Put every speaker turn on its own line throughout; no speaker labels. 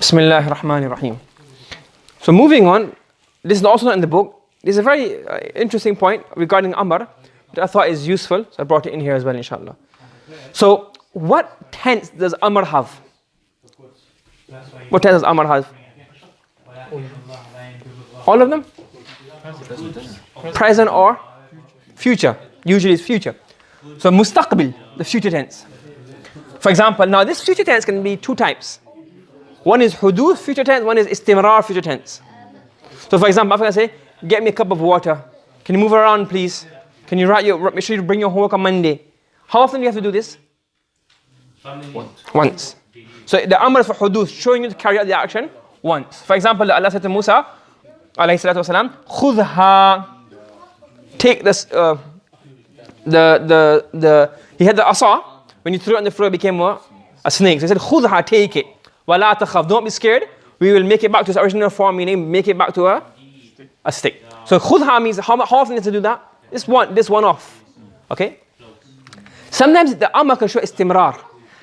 Bismillahir Rahmanir Rahim. So moving on, this is also not in the book. This is a very interesting point regarding Amr that I thought is useful, so I brought it in here as well, inshallah. So, what tense does Amr have? What tense does Amr have? All of them? Present or future. Usually it's future. So, mustaqbil, the future tense. For example, now this future tense can be two types. One is huduth future tense, one is istimrar future tense. So for example, if I say, get me a cup of water. Can you move around please? Can you make sure you bring your homework on Monday? How often do you have to do this? Once. So the amr for huduth, showing you to carry out the action once. For example, Allah said to Musa, alayhi salatu wasalam, khudha, take this, he had the asa, when you threw it on the floor it became what? A snake. So he said, khudha, take it. Wala takhaf, don't be scared. We will make it back to its original form, meaning make it back to a stick. So khudha means how often is to do that? This one off. Okay? Sometimes the amr can show istimrar.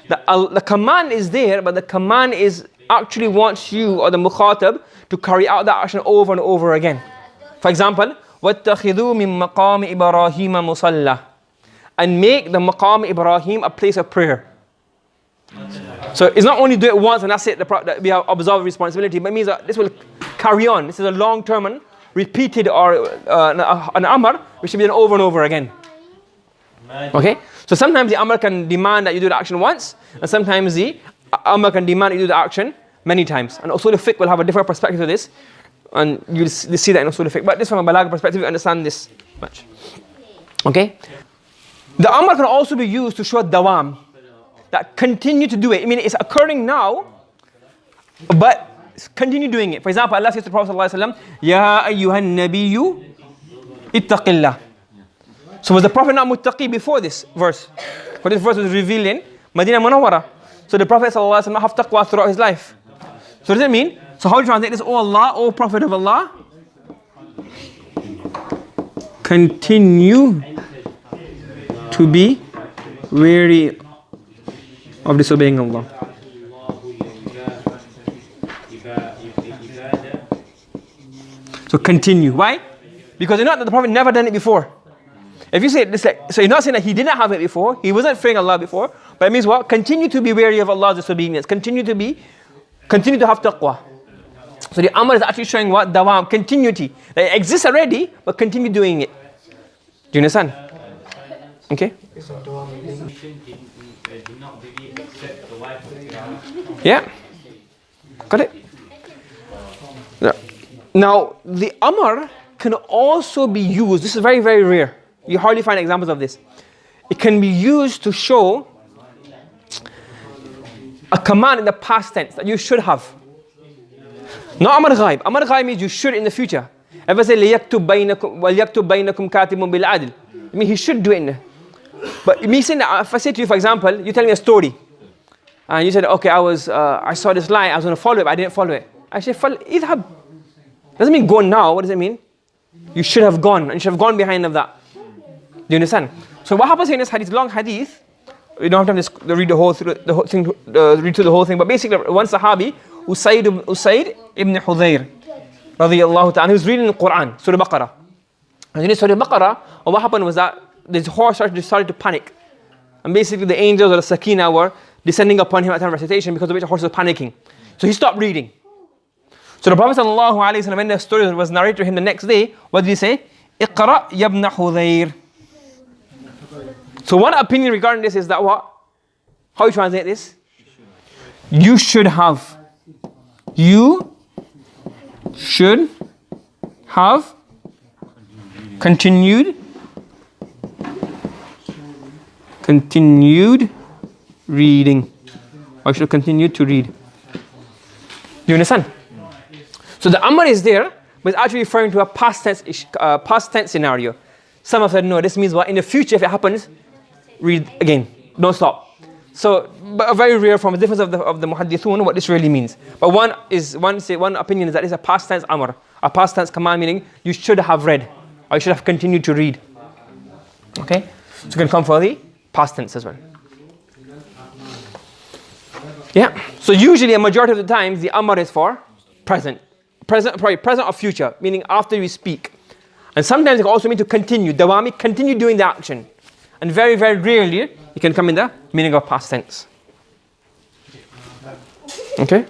The command is there, but the command is actually wants you or the mukhatab to carry out that action over and over again. For example, وَاتَّخِذُوا مِن مَقَامِ إِبْرَاهِيمَ مُصَلَّى, and make the maqam Ibrahim a place of prayer. So it's not only do it once and that's it, we have absolved responsibility, but it means that this will carry on. This is a long-term and repeated or an amr which should be done over and over again. Okay? So sometimes the amr can demand that you do the action once, and sometimes the amr can demand that you do the action many times. And usul al-fiqh will have a different perspective to this, and you'll see that in usul al-fiqh. But this from a balagh perspective, you understand this much. Okay? The amr can also be used to show dawam, that continue to do it. I mean, it's occurring now, but continue doing it. For example, Allah says to the Prophet ﷺ, Ya ayyuhan nabiyyu ittaqillah. So was the Prophet not muttaqi before this verse? When this verse was revealed in Madinah Munawwara. So the Prophet ﷺ not have taqwa throughout his life. So what does it mean? So how do you translate this? Oh Allah, oh Prophet of Allah, continue to be wary of disobeying Allah. So continue. Why? Because you know that the Prophet never done it before. If you say this, so you're not saying that he didn't have it before, he wasn't fearing Allah before, but it means what? Continue to be wary of Allah's disobedience. Continue to have taqwa. So the amr is actually showing what? Dawam, continuity. That it exists already, but continue doing it. Do you understand? Okay? Yeah. Got it? Now, the amr can also be used, this is very, very rare. You hardly find examples of this. It can be used to show a command in the past tense that you should have. Not amr ghaib. Amr ghaib means you should in the future. If I say, لِيَكْتُبْ بَيْنَكُمْ كَاتِبٌ بِالْعَدْلِ, I mean, he should do it. But me saying that, if I say to you, for example, you tell me a story, and you said, okay, I saw this line, I was going to follow it, but I didn't follow it. I say, idhab. Doesn't mean go now. What does it mean? You should have gone, and you should have gone behind of that. Do you understand? So what happens in this hadith, long hadith, we don't have time to read the whole thing, read through the whole thing, but basically one Sahabi, Usaid ibn Hudayr, radiyallahu ta'ala, he was reading the Quran, Surah Baqarah. And in Surah Baqarah, what happened was that this horse started to panic. And basically the angels or the Sakina were descending upon him at the time of recitation, because of which the horse was panicking. So he stopped reading. So the Prophet ﷺ, when the story was narrated to him the next day, what did he say? Iqra yabna Hudayr. So one opinion regarding this is that what? How you translate this? You should have. You should have continued reading. Or should have continued to read. Do you understand? So the amr is there, but it's actually referring to a past tense scenario. Some have said, no, this means what? In the future, if it happens, read again. Don't stop. So, but a very rare from the difference of the muhaddithun, what this really means. But one opinion is that it's a past tense amr, a past tense command, meaning you should have read, or you should have continued to read. Okay? So you can come for the past tense as well. Yeah. So usually a majority of the times the amr is for present. Present or future, meaning after you speak. And sometimes it can also mean to continue. Dawami, continue doing the action. And very, very rarely it can come in the meaning of past tense. Okay?